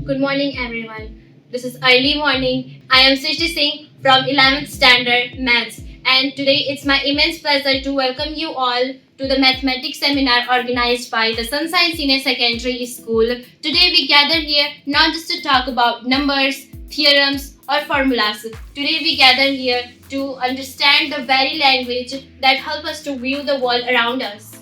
Good morning, everyone. This is early morning. I am Srishti Singh from 11th Standard Maths, and today it's my immense pleasure to welcome you all to the mathematics seminar organized by the Sunshine Senior Secondary School. Today we gather here not just to talk about numbers, theorems, or formulas. Today we gather here to understand the very language that helps us to view the world around us.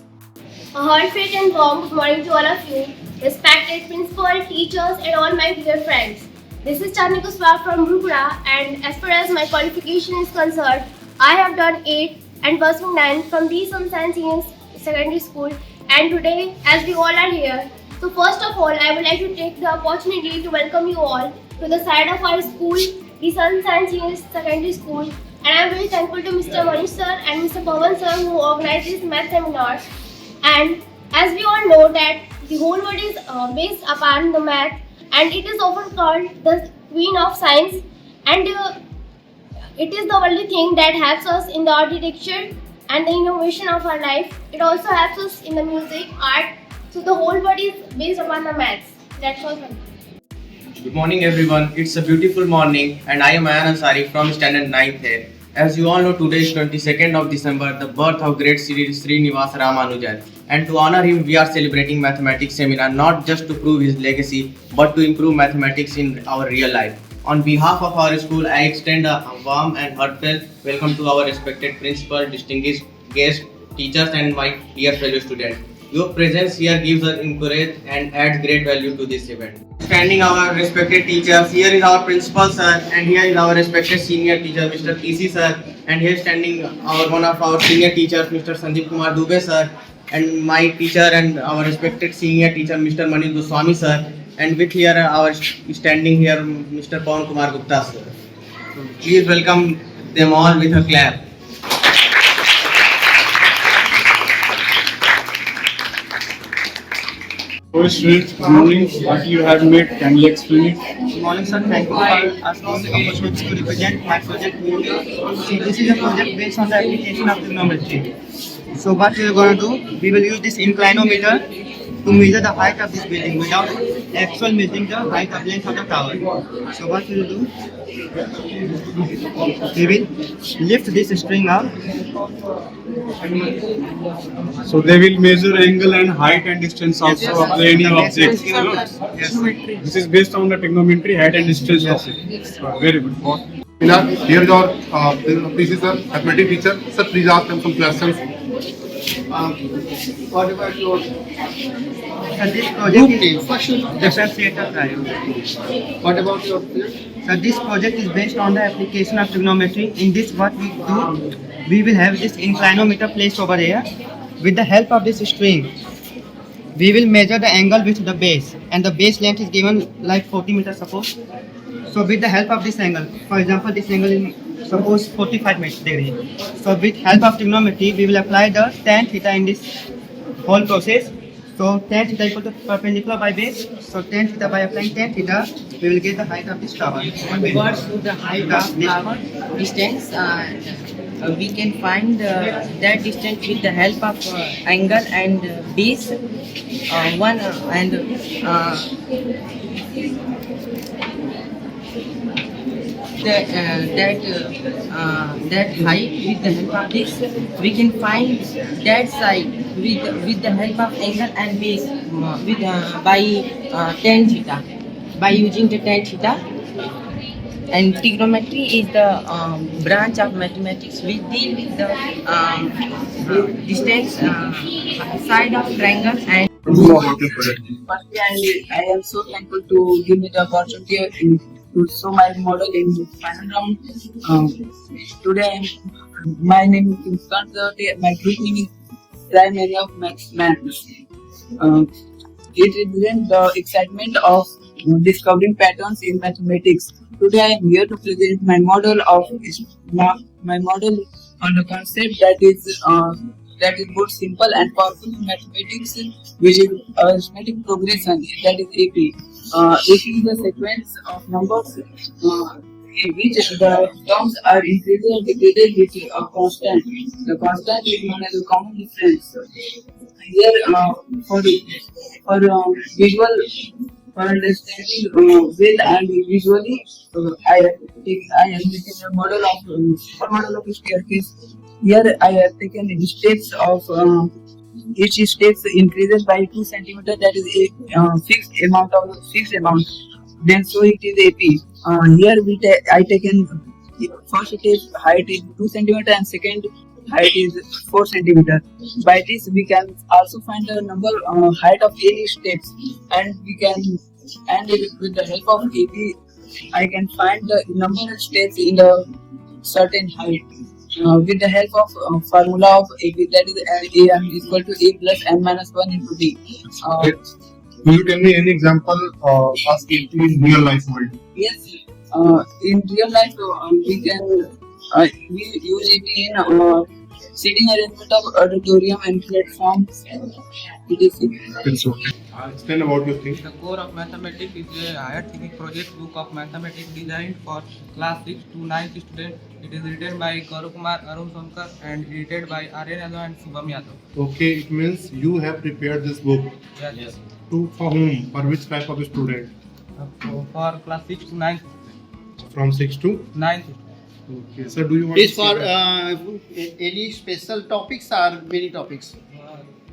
A heartfelt and warm good morning to all of you, respected principal, teachers, and all my dear friends. This is Chandni Kuswa from Rupura, and as far as my qualification is concerned, I have done 8 and pursuing 9 from the Sunshine Senior Secondary School. And today, as we all are here, so first of all, I would like to take the opportunity to welcome you all to the side of our school, the Sunshine Senior Secondary School. And I am very thankful to Mr. Manish sir and Mr. Pawan sir who organized this math seminar. And as we all know that the whole world is based upon the math, and it is often called the queen of science, and it is the only thing that helps us in the architecture and the innovation of our life. It also helps us in the music, art. So the whole world is based upon the maths. That's all. Good morning everyone, it's a beautiful morning and I am Ayan Ansari from standard 9th here. As you all know, today is 22nd of December, the birth of great Srinivas Ramanujan. And to honor him, we are celebrating mathematics seminar not just to prove his legacy, but to improve mathematics in our real life. On behalf of our school, I extend a warm and heartfelt welcome to our respected principal, distinguished guests, teachers and my dear fellow students. Your presence here gives us encourage and adds great value to this event. Standing our respected teachers, here is our principal sir and here is our respected senior teacher Mr. PC sir, and here standing one of our senior teachers Mr. Sandeep Kumar Dubey sir, and my teacher and our respected senior teacher Mr. Manish Goswami sir, and with here our standing here Mr. Pawan Kumar Gupta sir. So please welcome them all with a clap. Students, good morning. What you have made, can you explain it? Good morning, sir. Thank you for asking the opportunity to represent my project. See, this is a project based on the application of trigonometry. So what we are going to do, we will use this inclinometer to measure the height of this building without actual measuring the height of length of the tower. So what we will do, we will lift this string up. So they will measure angle and height and distance also of any object. Yes. This is based on the trigonometry, height and distance of it. Very good. Here is our PC sir, mathematics teacher. Sir, please ask them some questions. What about your? So this project is differentiator triangle. What about your? So this project is based on the application of trigonometry. In this, what we do, we will have this inclinometer placed over here. With the help of this string, we will measure the angle with the base, and the base length is given like 40 meters suppose. So with the help of this angle, for example, this angle is suppose 45 degree. So with help of trigonometry, we will apply the tan theta in this whole process. So tan theta equal to perpendicular by base. So tan theta, by applying tan theta, we will get the height of this tower. Regards to the height of tower distance, we can find that distance with the help of angle and base. That height with the help of this, we can find that side with the help of angle and base by tan theta, by using the tan theta. And trigonometry is the branch of mathematics. We deal with the distance side of triangle and. Firstly, I am so thankful to give me the opportunity to show my model in final round. Today, my name is Kansa. My group name is Primary of Maths. It represents the excitement of discovering patterns in mathematics. Today, I am here to present my model on the concept that is both simple and powerful in mathematics, which is arithmetic progression, that is AP. AP is a sequence of numbers in which the terms are increased or decreased with a constant. The constant is known as a common difference. Here, for visual for understanding well and visually, I am taking a model of model of a staircase. Here I have taken the steps of each steps increases by 2 centimeter. That is a fixed amount. Then so it is AP. Here I taken first step height is 2 centimeter and second height is 4 centimeter. By this we can also find the number height of any steps, and we can with the help of AP I can find the number of steps in the certain height. With the help of formula of AP, that is AM is equal to A plus M minus 1 into D. Will you tell me any example of AP in real life world? Yes, in real life we use AP in seating arrangement of auditorium and platforms. etc. It's okay. Explain about your thing. The core of mathematics is a higher thinking project book of mathematics designed for class 6 to 9th students. It is written by Gaurav Kumar, Arun Sonkar and edited by Aryan Yadav and Shubham Yadav. Okay, it means you have prepared this book. Yes. For whom? For which type of student? For class 6 to 9th. From 6 to? 9th. Okay. So do you want Is to for say any special topics or many topics?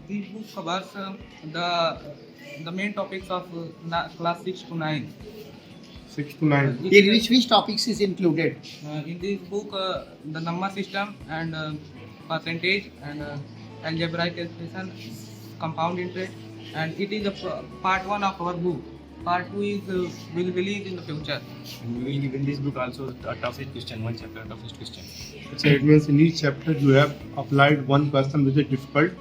This book covers the main topics of class 6 to 9. 6 to 9? In which topics is included? In this book, the number system and percentage and algebraic expression, compound interest, and it is the part 1 of our book. Part 2 is will release in the future. And we will give in this book also a toughest question, one chapter toughest question. So it means in each chapter you have applied one question which is difficult,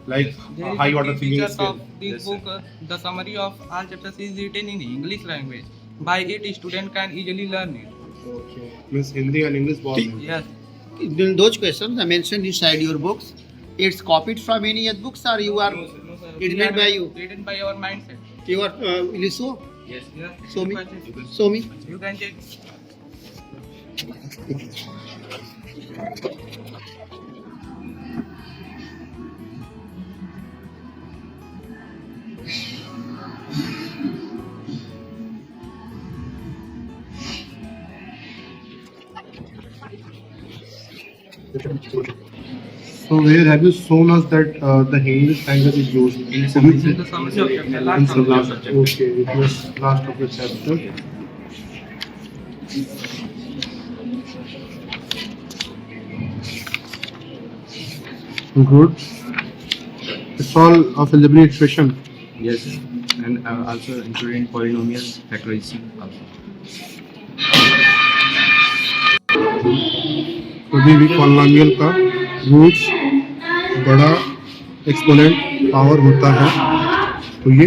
like There is high the order key thinking features skill. of this book. The summary of all chapters is written in English language. By it, student can easily learn it. Okay. Means Hindi and English both. Yes. Those questions are mentioned inside your books. It's copied from any other books or you are No, sir. it's We made are by you? Written by our mindset. You are will you show? Yes. Show me. You can check. Show me. You can check. So where have you shown us that the English language is used? The summary of chapter. In Last some summary of last, okay, it was last of the chapter. Good. It's all of algebraic expression. Yes, and also including polynomials, factorization also. कभी भी polynomial का roots बड़ा exponent power होता है तो ये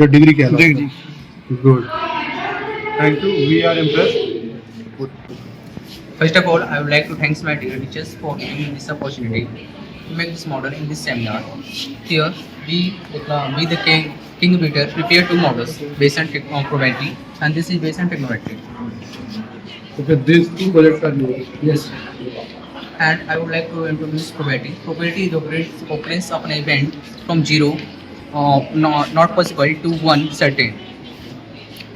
degree क्या है? Good, thank you, we are impressed. First of all, I would like to thank my dear teachers for giving me this opportunity to make this model in this seminar. Here, we the King Peter prepare two models based on probability, and this is based on trigonometry. Okay, these two projects are new. Yes. And I would like to introduce probability. Probability is the occurrence of an event from 0, not possible, to 1 certain.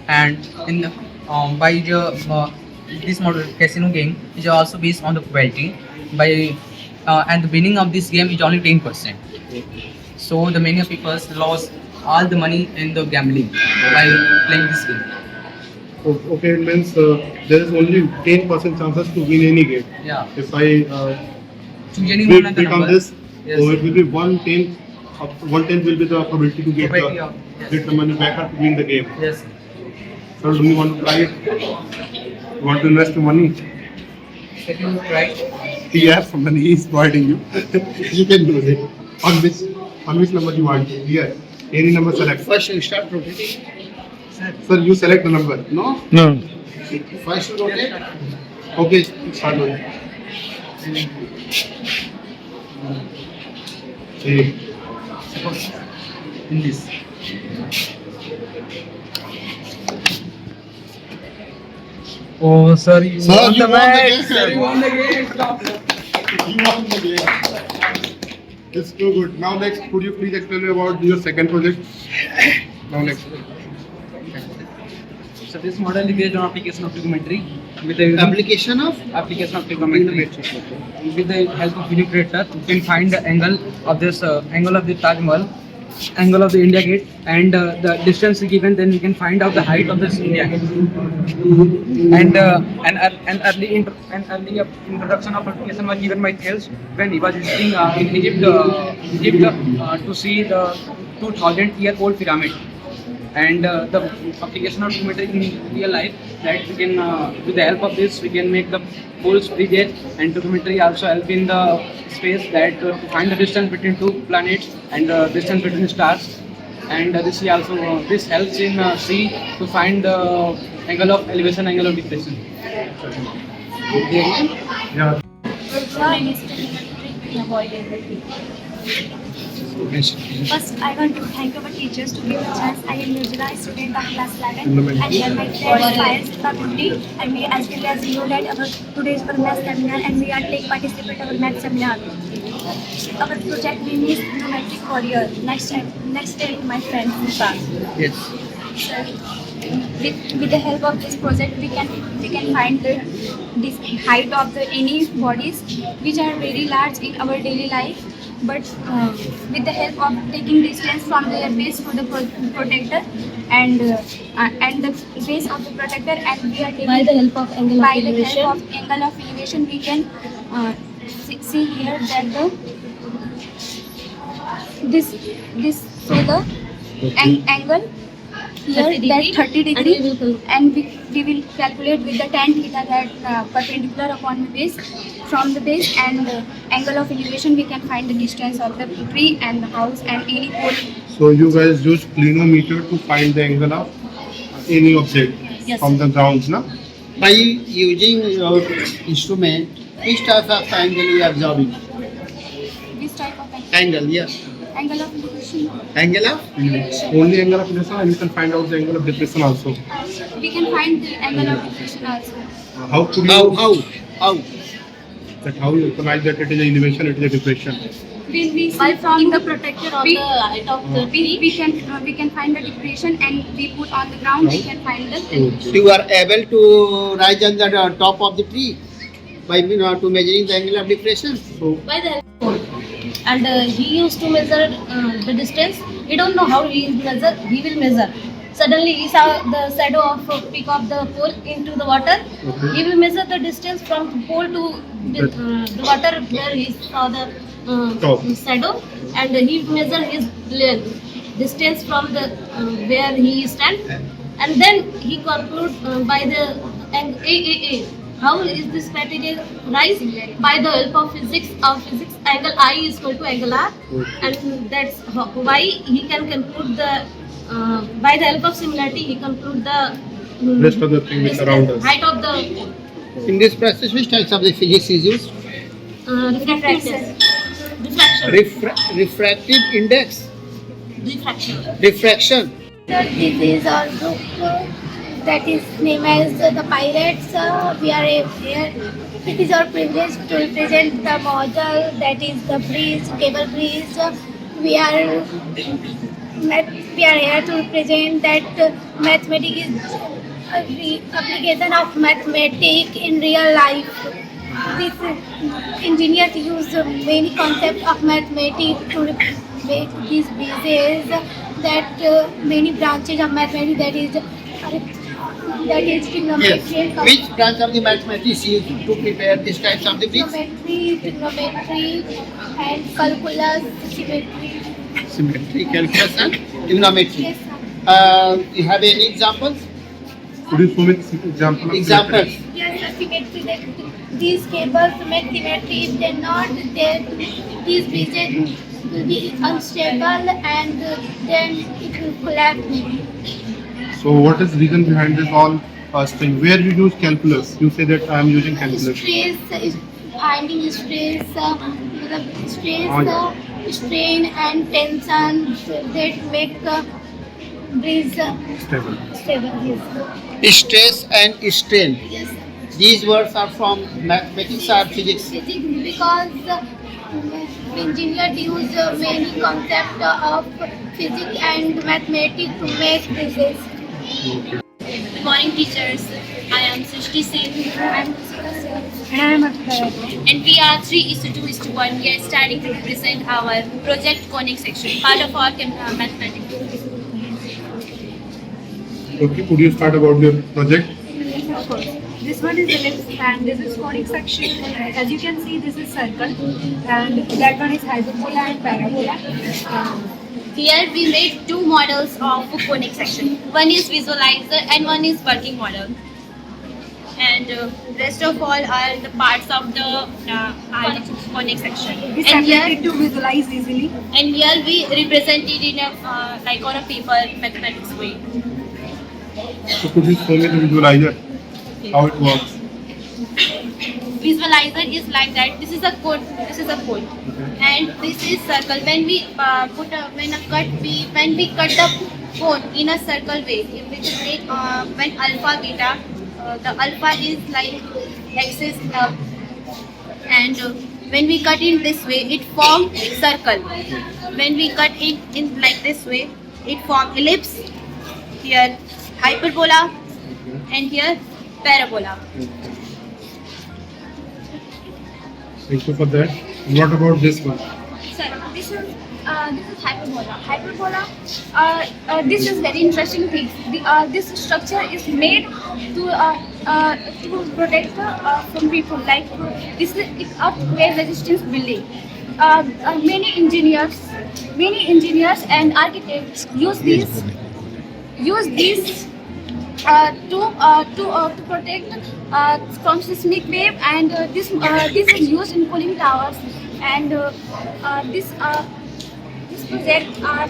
And in by this model casino game is also based on the probability. And the winning of this game is only 10%. So the many people lost all the money in the gambling while playing this game. Okay, it means there is only 10% chances to win any game. Yeah. If I Choose any one of the click on number. this, Yes. so it will be 1/10. 1/10 will be the probability to Probability of- yes. get the money back or to win the game. Yes. So do you want to try it? You want to invest your money? Can you try? Yes, somebody is providing you. You can do it. On which number you want? Here. Any number select. First you start rotating. Sir, you select the number. No? No. First you rotate. Okay, start with. Hey. In this. Oh, sir, you Sir, won you the won the match. game. Sir, you won the game. Stop. You won the game. It's too good. Now next, could you please explain me about your second project? Now next. So this model is based on application of trigonometry with the Application of application of trigonometry. With the help of Illustrator, you can find the angle of this angle of the Taj Mahal, angle of the India Gate, and the distance given. Then we can find out the height of this India Gate. And an early introduction of application was given by Thales when he was visiting in Egypt to see the 2000-year-old pyramid. And the application of trigonometry in real life, that we can with the help of this we can make the poles bridges, and trigonometry also help in the space that to find the distance between two planets and the distance between stars. And this helps in sea to find the angle of elevation, angle of depression. First, I want to thank our teachers to give a chance. I am Nujra, student of class 11, and here my friend Faiz Tabundi, and we as well as you that our today's our math seminar, and we are take participate our math seminar. Our project name is Trigonometric Warrior. Next day, my friend Musa. yes. Sir, with the help of this project, we can find this height of the any bodies which are very large in our daily life. But with the help of taking distance from their base to the protector and the base of the protector, and we are taking By the help of angle of elevation, we can see here that this so the angle here that 30 degree, and we will calculate with the tan theta that perpendicular upon the base. From the base and angle of elevation, we can find the distance of the tree and the house and any pole. So you guys use clinometer to find the angle of any object from the ground, na? By using your instrument, which type of angle you are observing? This type of Angle, yes. angle of elevation. Angle of? Only angle of elevation, and you can find out the angle of depression also. We can find the angle of elevation also. How could you? How? That how you recognize that it is an elevation, it is a depression? When we see from the protector of the height of the tree, we can find the depression, and we put on the ground, we can find the elevation. You are able to rise on the top of the tree by to measuring the angle of depression. So By the help of pole. And he used to measure the distance. He don't know how he will measure. Suddenly he saw the shadow of peak of the pole into the water. Okay. He will measure the distance from the pole to the water where he saw the shadow, and he measure his distance from the where he stand, and then he conclude by the AAA. How is this material rise? By the help of physics, angle I is equal to angle R, and that's why he can conclude the by the help of similarity he conclude the rest of the thing is around us. height of the In this process, which types of the physics is used? refraction. Refractive index. Refraction. Refraction. Sir, this is our group that is named as the Pirates. We are here. It is our privilege to represent the model that is the bridge, cable bridge. We are here to represent that mathematics is application of mathematics in real life. This engineers use many concepts of mathematics to make these bridges. That many branches of mathematics that is trigonometry, Yes. Which branch of the mathematics used to prepare these types of the bridges? trigonometry, and calculus, symmetry. Symmetry, calculus, and trigonometry. Yes, sir. You have any examples? Could you show me the example of Examples. Yes, sir, symmetry. That these cables make symmetry. If they're not, these bridges will be unstable, and then it will collapse. So what is the reason behind this all thing? Where you use calculus? You say that I am using calculus. Stress is finding stress, strain and tension that make the bridge Stable. stable. Yes. Stress and strain. Yes. These words are from mathematics or physics. Physics, because engineers use many concepts of physics and mathematics to make bridges. Okay. Good morning, teachers. I am Srishti Singh. I am and I am Akhtar. And we are 3:2:1. We are studying to represent our project conic section, part of our mathematics. Okay, could you start about your project? Of course. This one is ellipse and this is conic section. As you can see, this is circle and that one is hyperbola and parabola. Here we made two models of conic section. One is visualizer and one is working model. And rest of all are the parts of the conic section. This And ability here, to visualize easily. and here we represent it in a like on a paper mathematics way. So could you show me the visualizer, how it works? Visualizer is like that. This is a cone. This is a cone, and this is circle. When we when we cut the cone in a circle way, which is like when alpha beta, the alpha is like axis, and when we cut in this way, it forms circle. When we cut it in like this way, it forms ellipse. Here hyperbola, and here parabola. Thank you for that. What about this one? Sir, this is hyperbola. Hyperbola. This is very interesting thing. This structure is made to protect from people. Like this is earthquake resistance building. Many engineers and architects use these to protect from seismic wave, and this is used in cooling towers, and this project are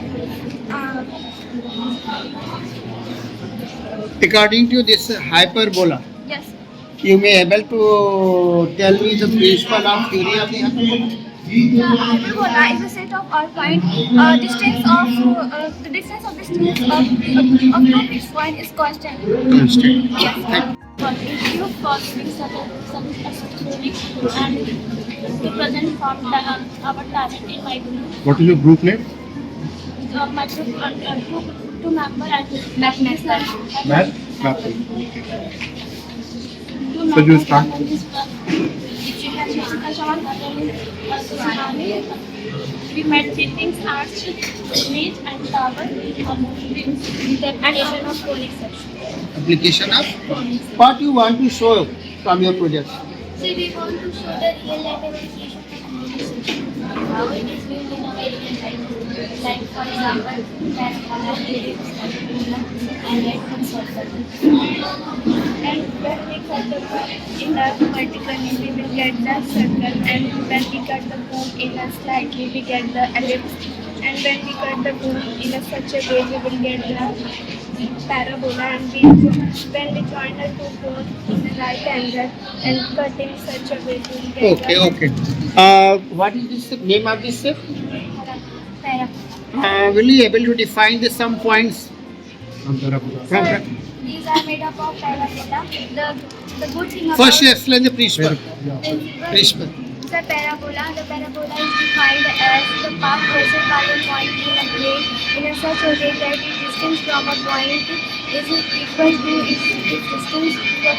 According to this hyperbola, yes. you may able to tell me the principle of theory of the hyperbola? The hyperbola is a set of point distance of the distance of two fixed point is constant. Constant. Yes. You for some astronomy and to present from our talent in my group. What is your group name? My group two member and mathematics. Math? Math. Two So you member start. We made buildings, arch, bridge and tower with the application of conic section. Application of what you want to show from your project? So we want to show the real life application of conic section. How it is built in a very real life. Like for example, parabola, ellipse, and rectangle circle. And when we cut the curve in a vertically, we will get the circle, and when we cut the curve in a slightly, we get the ellipse, and when we cut the curve in a such a way, we will get the parabola, and when we join the two curves in a right angle and cut in such a way, we will get Okay. What is this name of this shape? parabola. Will you able to define the some points? Sir, these are made up of parabola. The good thing about First, explain the principle. principle. The parabola is defined as the path crossed by a point in a plane in a such a way that the distance from a point is equal to its distance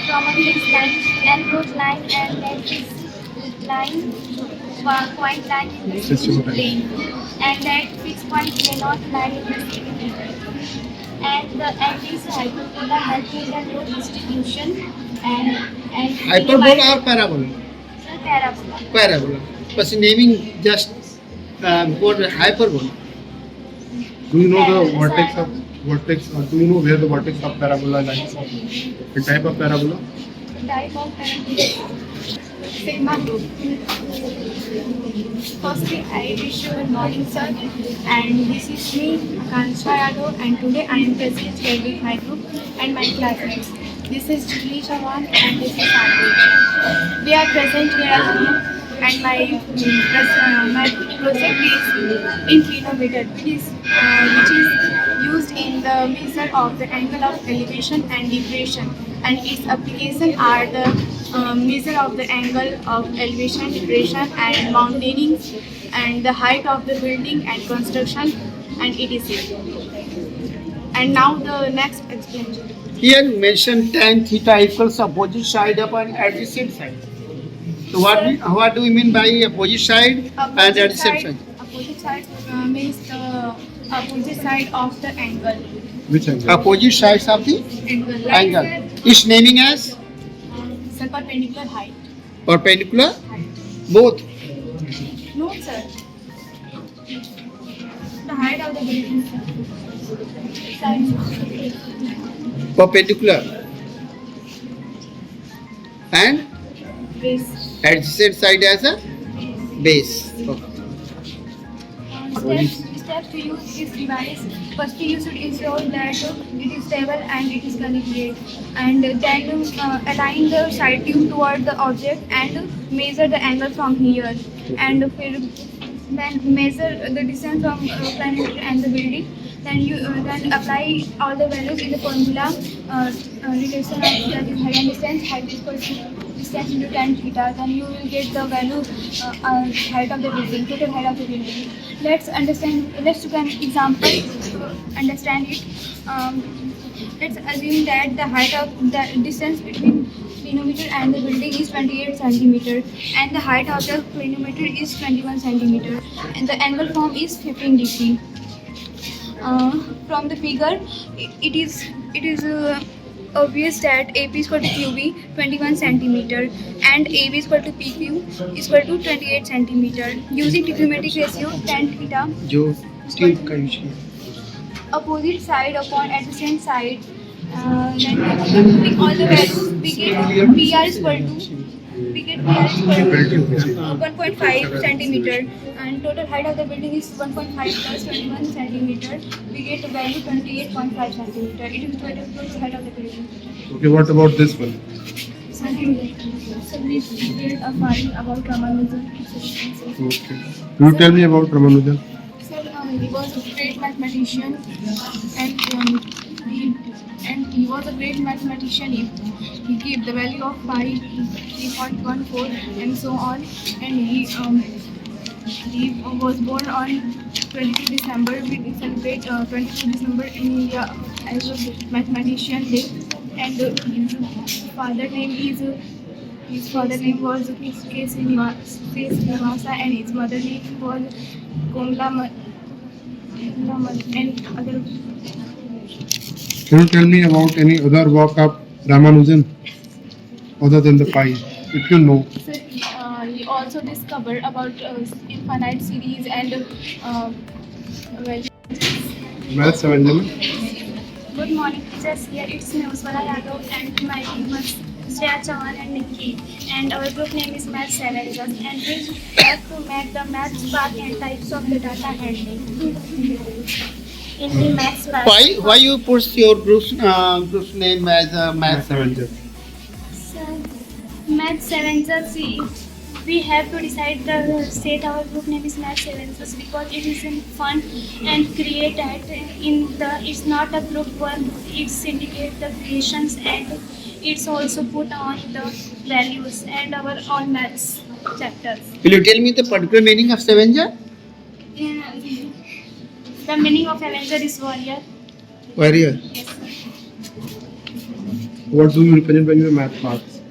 from a fixed line, and whose line and that is point line in the same plane, and that fixed point may not lie in the same plane. And this hyperbola helps in the load distribution and Hyperbola or parabola? parabola. Parabola. But naming just for the hyperbola. Do you know the vertex? Do you know where the vertex of parabola lies? The type of parabola? Type of parabola. Sigma group. Firstly, I wish you good morning, sir. And this is me, Akansha Yadav, and today I am present here with my group and my classmates. This is Julie Chavan and this is Adil. We are present here at home, and my project is inclinometer, which is used in the measure of the angle of elevation and depression, and its application are the measure of the angle of elevation, depression, and mountaining, and the height of the building and construction, and etc. And now the next explanation. Here you mention tan theta equals opposite side upon adjacent side. So what do we mean by opposite side and adjacent side? Opposite side means the opposite side of the angle. Which angle? Opposite sides of the Angle. angle. Is naming as Sir, perpendicular height. perpendicular. Both. No, sir. The height of the building. Perpendicular. And Base. adjacent side as a base. Steps to use this device. First, you should ensure that it is stable and it is calibrated, and then align the side tube toward the object and measure the angle from here, and then measure the distance from planet and the building. Then you then apply all the values in the formula relation of that is height and distance. Height is equal to distance into tan theta. Then you will get the value height of the building, total height of the building. Let's look at an example to understand it. Let's assume that the height of the distance between clinometer and the building is 28 centimeter, and the height of the clinometer is 21 centimeter, and the angle form is 15 degree. From the figure, it is obvious that AP is equal to QB 21 centimeter and AB is equal to PQ is equal to 28 centimeter. Using trigonometric ratio tan theta, जो tube का use opposite side upon adjacent side, then putting all the values, we get PR is equal to 1.5 centimeter, and total height of the building is 1.5 plus 21 centimeter. We get the value 28.5 centimeter. It is total height of the building. Okay, what about this one? So we did a file about Ramanujan. Okay. You tell me about Ramanujan. Sir, he was a great mathematician, and he was a great mathematician. He gave the value of pi 3.14 and so on, and he was born on 22 December. We celebrate 22 December in India as a mathematician day, and his father name was K. Srinivasa, and his mother name was Komla and other. Can you tell me about any other work of Ramanujan other than the pi, if you know? So, he also discovered about infinite series and Math 7 में. Good morning, teachers. Here it's me, Uswala Yadav, and my teammates Shreya Chauhan and Nikki. And our group name is Math 7, and we have to make the math spark and types of the data handling. In the math spark. Why you put your group's name as Math Avenger? Math 7 see, we have to decide the state our group name is Math 7 because it is fun and created it's not a group work, it's indicate the creations, and it's also put on the values and our all maths chapters. Will you tell me the particular meaning of Avenger? The meaning of Avenger is warrior. Warrior. Yes. What do you represent when you math parts?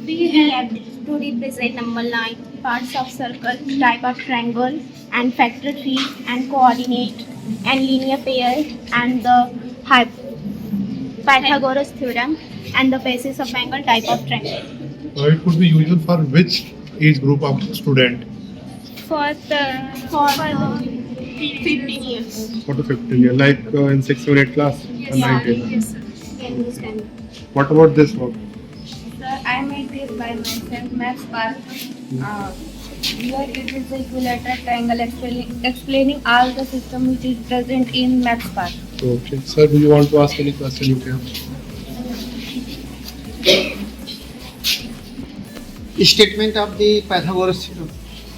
We have to represent number line, parts of circle, type of triangle, and factor tree, and coordinate, and linear pair, and the Pythagoras theorem, and the basis of angle, type of triangle. It could be usual for which age group of student? For 15 years. For the 15 year, like in 6th or 8th class? Yes, or 9th, 8th? yes, sir. What about this work? Sir, I made this by myself, Math Spark. Here it is the equilateral triangle explaining all the system which is present in Math Spark. Okay. Sir, do you want to ask any question? You can. Statement of the Pythagoras theorem.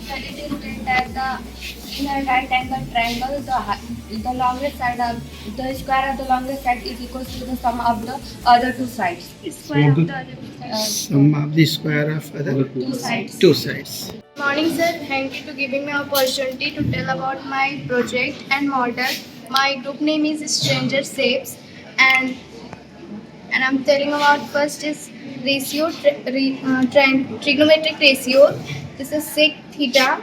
Sir, it is written that in a right angle triangle, the longest side of the square of the longest side is equal to the sum of the other two sides. Square of the other two sides. Sum of the square of other two sides. Morning, sir. Thank you for giving me opportunity to tell about my project and model. My group name is Stranger Shapes, and I'm telling about first is ratio, trigonometric ratio. This is sec theta.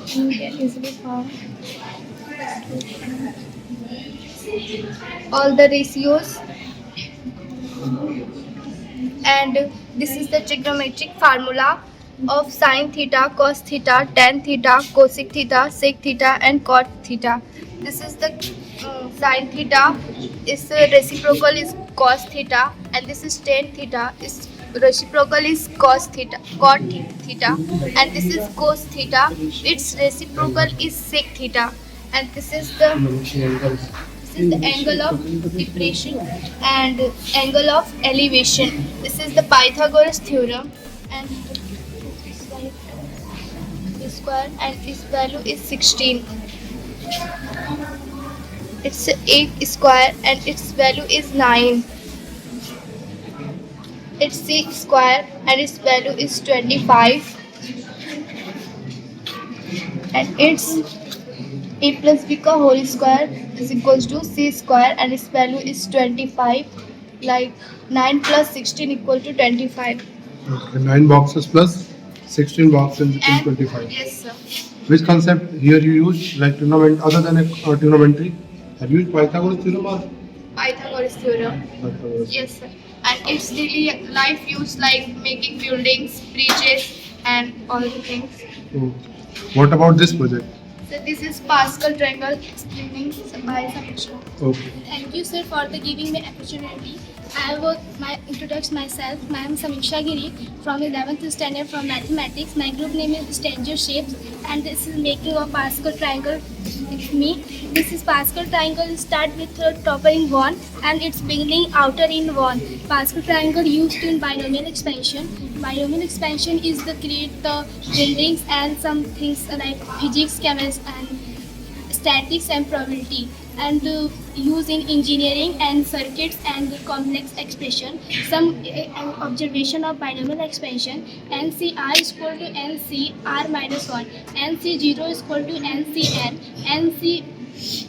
You can easily found all the ratios, and this is the trigonometric formula of sine theta, cos theta, tan theta, cosec theta, sec theta, and cot theta. This is the sine theta is reciprocal is cos theta, and this is tan theta is reciprocal is cos theta, cot theta, and this is cos theta. Its reciprocal is sec theta, and this is the angle of depression and angle of elevation. This is the Pythagoras theorem, and square, and its value is 16. It's 8 square and its value is 9. It's 6 square and its value is 25. And it's a plus b ka whole square is equals to c square and its value is 25. Like 9 plus 16 equal to 25. Okay, 9 boxes plus 16 boxes equal 25. Yes, sir. Which concept here you use, like trigonometry, other than trigonometry? Have you used Pythagoras theorem or? Pythagoras theorem. Pythagoras. Yes, sir. And it's daily life use like making buildings, bridges, and all the things. Oh. What about this project? So this is Pascal triangle explaining by Samiksha. Okay. Thank you, sir, for the giving me opportunity. I will introduce myself. I am Samiksha Giri from 11th standard from mathematics. My group name is Stranger Shapes, and this is making a Pascal triangle with me. This is Pascal triangle start with topper in 1 and its beginning outer in 1. Pascal triangle used in binomial expansion. Binomial expansion is the create the buildings and some things like physics, chemistry, and statistics and probability, and use in engineering and circuits and complex expression. Some observation of binomial expansion: NCR is equal to NCR minus 1, NC0 is equal to NCN,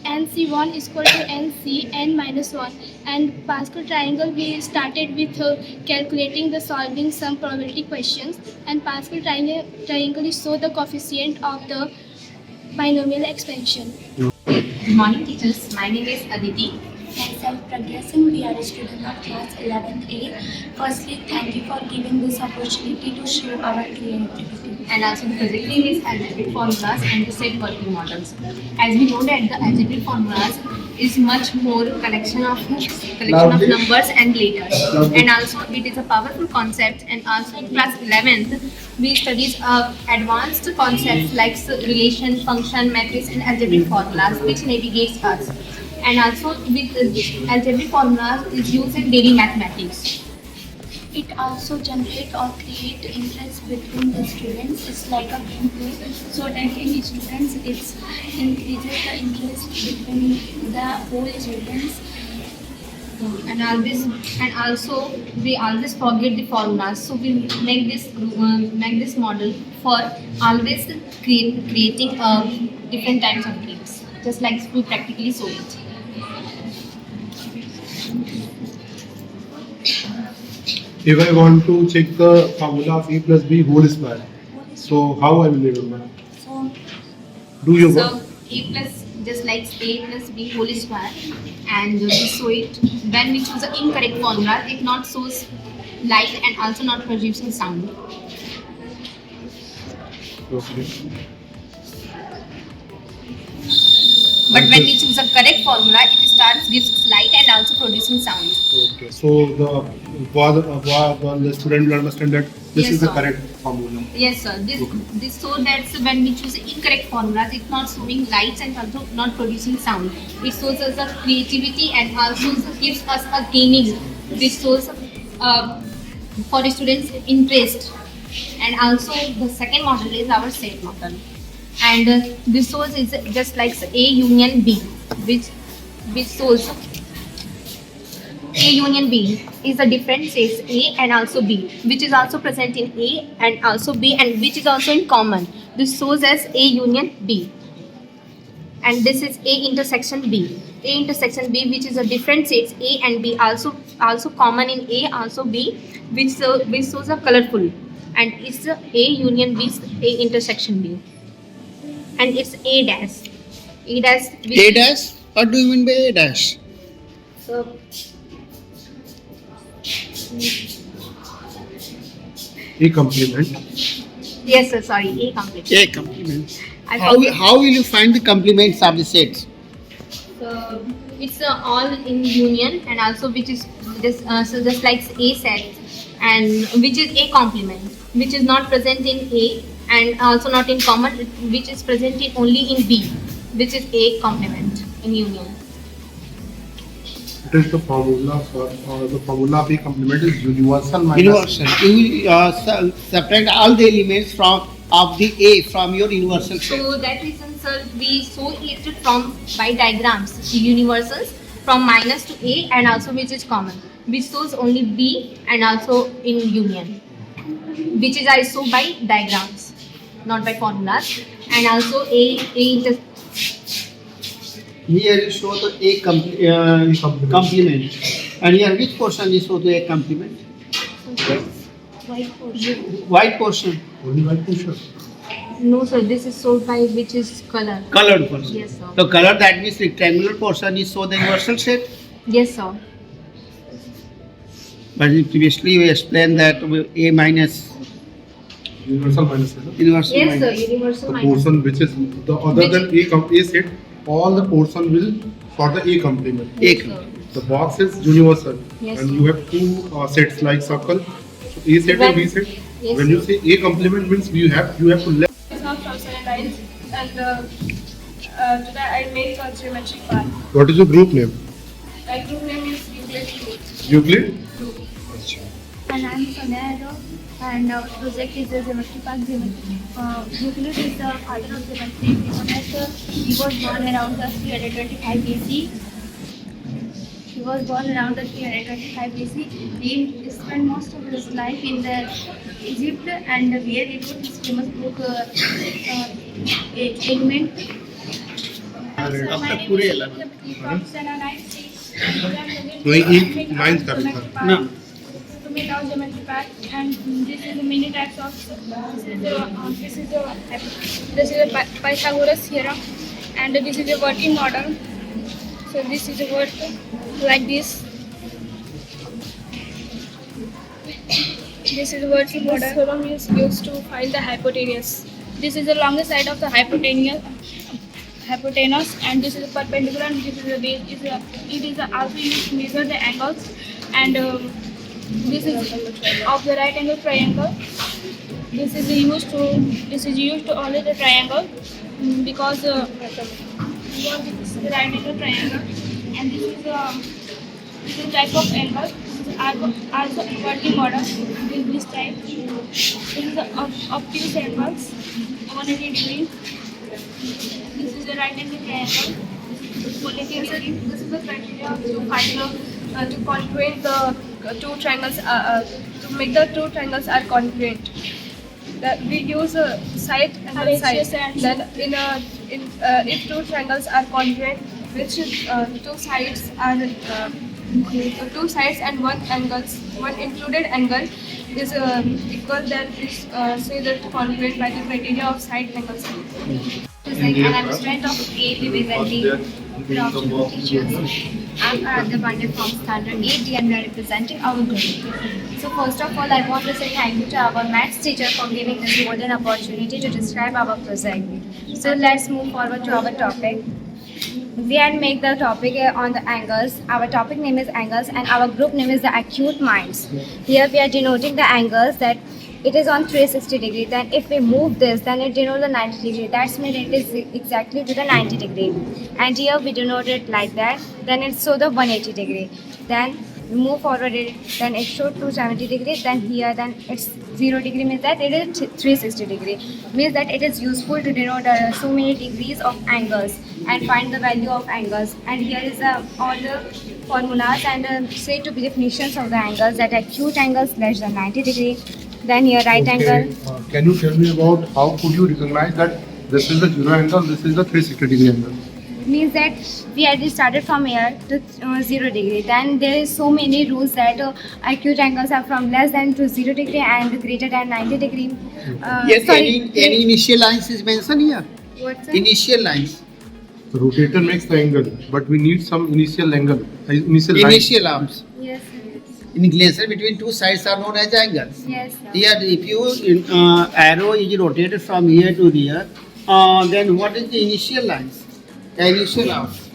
NC1 is equal to NCN minus 1. And Pascal triangle, we started with calculating the solving some probability questions, and Pascal triangle is show the coefficient of the binomial expansion. Good morning, teachers. My name is Aditi. Myself, Pragya Singh. We are a student of class 11th A. Firstly, thank you for giving this opportunity to show our creativity. And also the project name is algebraic formulas and the set working models. As we know that the algebraic formulas is much more collection of numbers and letters. And also it is a powerful concept, and also in class 11th we studied advanced concepts like relation, function, matrix and algebraic formulas which navigates us. And also with algebraic formulas is used in daily mathematics. It also generates or create interest between the students. It's like a gameplay, so that in students it increases the interest between the whole students. And also we always forget the formulas, so we make this model for always creating different types of games, just like we practically saw it. If I want to check the formula of a plus b whole square, so how I will remember? Do you So a plus just like a plus b whole square, and we show it. When we choose the incorrect formula, it not shows light and also not producing sound. Okay. But when we choose a correct formula, it gives light and also producing sound. Okay. So the student will understand that this Yes, is the sir. correct formula. Yes, sir. This so that when we choose incorrect formulas, it's not showing lights and also not producing sound. It shows us a creativity and also gives us a gaining, which shows for the students' interest. And also the second model is our set model. And this source is just like A union B, which shows A union B is a different sets A and also B, which is also present in A and also B, and which is also in common. This shows as A union B. and this is A intersection B. A intersection B, which is a differentiates A and B, also common in A, also B, which shows a colorful, and it's a union B, A intersection B, and it's A dash. A dash. A dash? What do you mean by A dash? So, A complement. yes, sir. Sorry, A complete. A complement. I forget. How will you find the complements of the sets? So it's all in union, and also which is just like A set, and which is A complement, which is not present in A, and also not in common, which is present in only in B, which is A complement in union. It is the formula for the formula of A complement is universal minus. Universal. You will subtract all the elements of the A from your universal set. So that reason, sir, we show it from by diagrams, universals from minus to A, and also which is common, which shows only B and also in union, which is I show by diagrams, not by formulas, and also A Here you show the A complement, and here which portion you show the A complement? white portion. White portion. Only white portion. No, sir, this is sold by which is color. Colored portion. Yes, sir. The color, that means rectangular portion is show the universal set. Yes, sir. But previously we explained that A minus. Universal minus. Universal Yes, minus. sir. Universal The minus. portion which is the other than A set, all the portion will for the A complement. A Yes, sir. complement. The box is universal, Yes, and sir. you have two sets like circle. So A set and B set. Yes, When sir. you say A complement means you have to left. It's not from Lines, and today I make a geometry part. What is your group name? My group name is Euclid. Euclid. And I'm Sonia, and our project is the geometry park geometry. Euclid is the father of geometry. He was born around the 325 BC. He was born around the 325 BC. He spent most of his life in the Egypt, and where he wrote his famous book, Element. Ninth character. No. To make our geometry part, and this is the many types of this is the Pythagoras theorem, and this is a working model. So this is a work like this. This is a working model. This theorem is used to find the hypotenuse. This is the longest side of the hypotenuse, and this is a perpendicular, and this is a base. It is also used to measure the angles, and this is of the right angle triangle. This is used to only the triangle, because this is the right angle triangle, and this is a type of angle. Also working model in this type. This is the obtuse angles, 180 degrees. This is the right angle triangle. 180 degrees. This is the criteria to find to congruent the two triangles. To make the two triangles are congruent. That we use side and side. Then if two triangles are congruent, which two sides and one included angle is equal, then is say that congruent by the criteria of side angles. And I'm a student of creative eventing from teachers. I'm Aradhya Pandey from Standard 8 and we are representing our group. So first of all, I want to say thank you to our maths teacher for giving us golden opportunity to describe our project. So let's move forward to our topic. We had make the topic on the angles. Our topic name is angles and our group name is the acute minds. Here we are denoting the angles that it is on 360 degree. Then if we move this, then it denotes the 90 degree. That's mean it is exactly to the 90 degree. And here we denote it like that. Then it show the 180 degree. Then we move forward it, then it showed 270 degree. Then here, then it's 0 degree means that it is 360 degree. Means that it is useful to denote so many degrees of angles and find the value of angles. And here is all the formulas and say to be definitions of the angles, that acute angles less than 90 degree. Then here right angle. Can you tell me about how could you recognize that this is the 0 angle, this is the 360 degree angle? means that we had started from here to 0 degree. Then there is so many rules that acute angles are from less than to 0 degree and greater than 90 degree. Yes, any initial lines is mentioned here. What's that? Initial lines. The rotator makes the angle, but we need some initial angle, initial line. Initial arms. Yes. In glacier, between two sides are known as angles. Yes. Here, if you arrow is rotated from here to here, then what is the initial lines? The initial arms.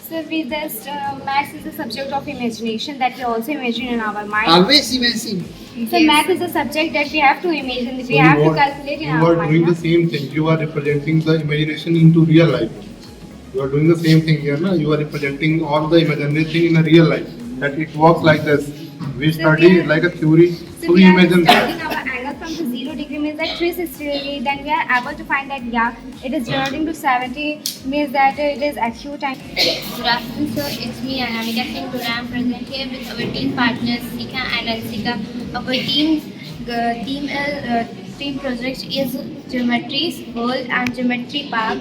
So with this, maths is a subject of imagination that we also imagine in our mind. Always imagine. So math is a subject that we have to imagine. We have to calculate in You our are mind. doing no? the same thing. You are representing the imagination into real life. You are doing the same thing here, na? You are representing all the imaginary thing in a real life. That it works like this. We study like a theory, so we are imagine studying that. our angle from the 0 degree means that 360 degree. Then we are able to find that it is reverting to 70 means that it is acute and. Good afternoon, sir. It's me, Anamika Singh. Today I'm present here with our team partners, Sika and Ansika. Our team project is Geometry's World and Geometry Park,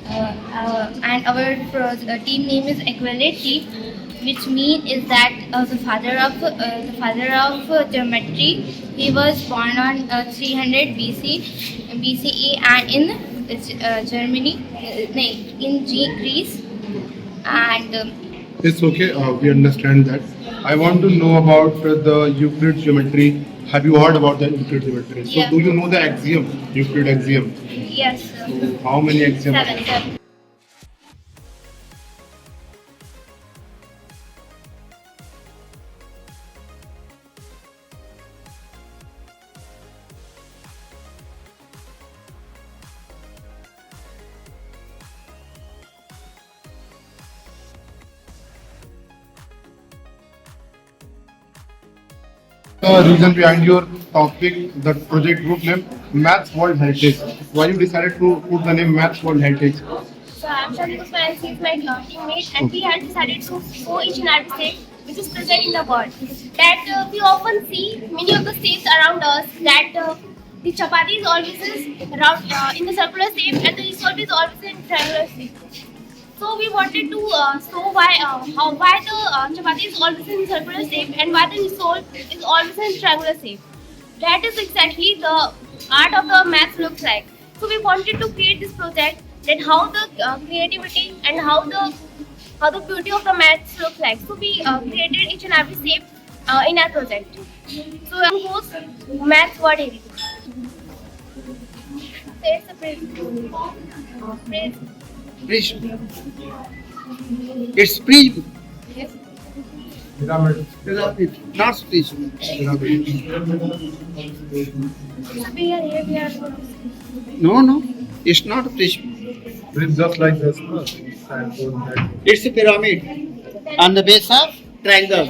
and our team name is Equalate Team, which means is that the father of geometry. He was born on 300 BCE and in Germany, in Greece, and It's okay, we understand that. I want to know about the Euclid geometry. Have you heard about the Euclid geometry? So Yeah. do you know the axiom, Euclid axiom? yes, sir. So how many axioms? 7. The reason behind your topic, the project group name, Maths World Heritage. Why you decided to put the name Maths World Heritage? So I'm Shani Kusma and she's my teammate, and we had decided to go each and every state which is present in the world. That we often see many of the states around us that the chapati is always around in the circular shape and the risotto is always in triangular shape. So we wanted to show why the chapati is always in circular shape and why the risotto is always in triangular shape. That is exactly the art of the maths looks like. So we wanted to create this project that how the creativity and how the beauty of the maths looks like. So we created each and every shape in our project. So goes maths word heritage. It's a praise. Prism. It's prism. Yes. Pyramid. Not prism. Pyramid. So we are here. No. It's not a prism. It's just like this. It's a pyramid on the base of triangle.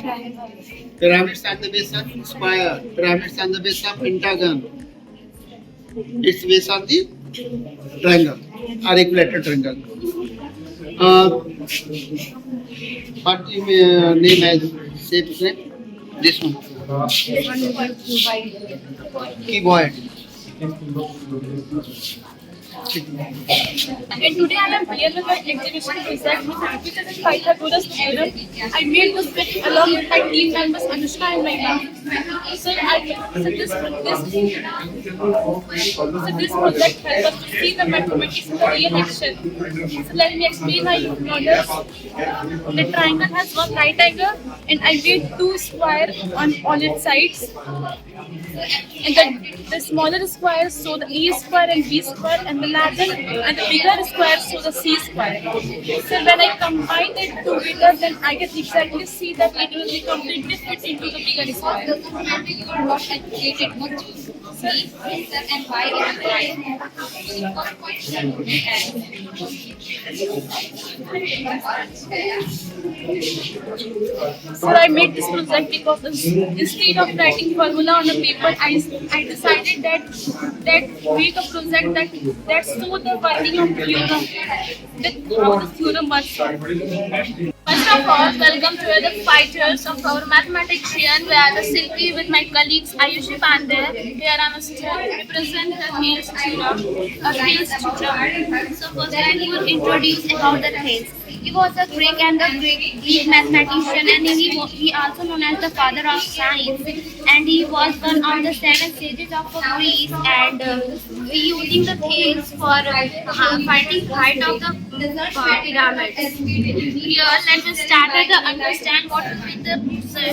Pyramids on the base of square. Pyramids on the base of pentagon. It's based on the triangle or equilateral triangle. What you may name as shape name? This one. Cuboid. And today I am here with my exhibition project which is Pythagoras theorem. I made this bit along with my team members Anushka and my mom. So this project helps us to see the mathematics in the real action. So let me explain my models. The triangle has one right angle and I made two squares on all its sides. And the smaller squares show the A square and B square, and the larger and the bigger squares show the C square. So when I combine it together, then I can exactly see that it will be completely fit into the bigger square. So I made this project because instead of writing formula on a paper, I decided that make a project that show the working of theorem, that how the theorem works. First of all, welcome to the fighters of our mathematician. We are the Silky with my colleagues Ayushi Pandey. Here must represent the Thales theorem. So first I will introduce about the Thales. He was a Greek mathematician, and he also known as the father of science. And he was one of the 7 sages of Greece, and using the Thales for finding height of the pyramids. Here, let me start with the understand what will be the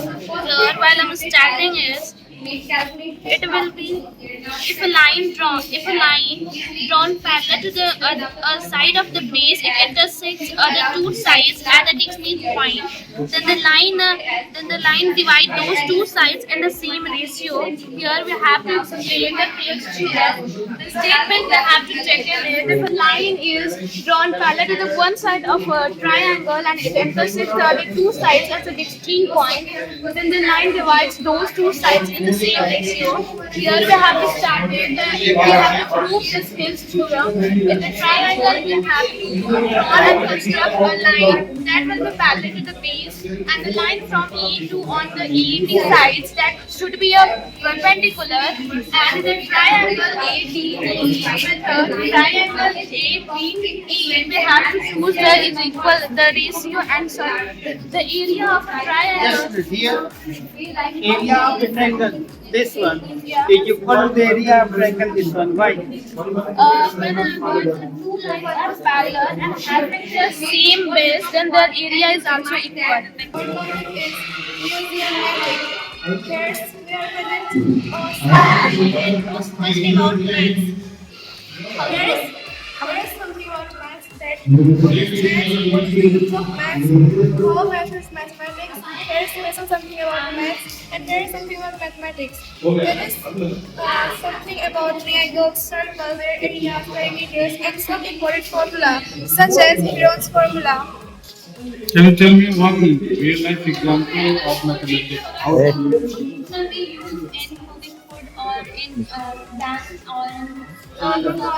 here while I'm starting is it will be if a line drawn parallel to the side of the base, it intersects the two sides at the 16th point. Then the line divide those two sides in the same ratio. Here we have to explain the Thales theorem. The statement we have to check in is if a line is drawn parallel to the one side of a triangle and it intersects the other two sides at the 16th point, then the line divides those two sides in the same ratio. Here we have to start with we have to prove this Thales theorem. In the triangle, we have to draw and construct a line that will be parallel to the base, and the line from E to on the EET sides that should be a perpendicular, and the triangle ADE with the triangle ABE, we have to choose the the ratio and so the area of a triangle. Here, area of the triangle, this one, is equal to the area of triangle, this one. Why? When the two lines are parallel and having the same base, then their area is also equal. There's something about maths that all maths is mathematics. There is something about maths, and there is something about mathematics. There is something about triangles, circles, their areas, perimeters, and some important formula, such as Heron's formula. Can you tell me one real life example of mathematics? How do you It will be used in cooking food or in dance or in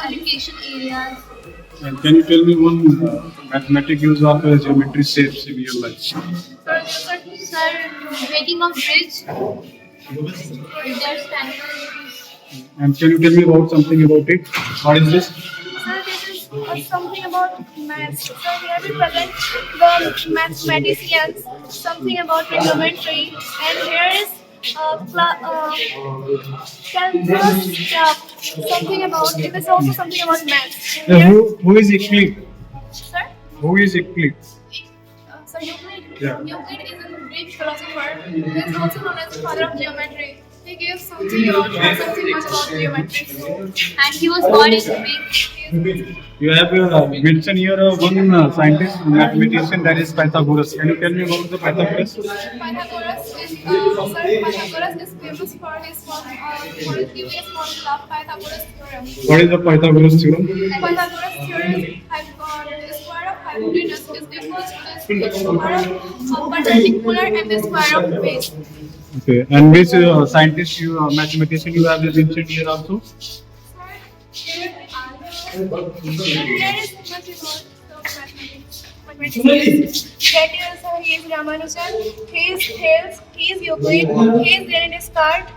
education areas. And can you tell me one mathematic use of geometry shapes in your life? Sir, making of bridge. There's And can you tell me about something about it? What is this? Sir, this is something about maths. So here we present the mathematicians, something about trigonometry, and here is something about, it is also something about maths. Who is Euclid? Sir? Who is Euclid? So Euclid? Yeah. Euclid is a Greek philosopher. He is also known as the father of geometry. He gave something much about geometry. And he was born in Greek. You have mentioned here one scientist, mathematician, that is Pythagoras. Can you tell me about the Pythagoras? Pythagoras is famous for his formula, Pythagoras theorem. What is the Pythagoras theorem? Pythagoras theorem the square of hypotenuse is equal to the square of perpendicular and the square of base. Okay, and which scientist, mathematician you have mentioned here also? There is much about mathematics. That is, he is Ramanujan, he is Thales, he is Euclid, he is René Descartes,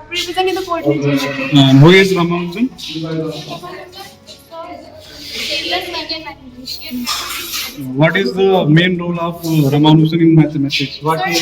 representing the coordinate geometry. Who is Ramanujan? What is the main role of Ramanujan in mathematics? What is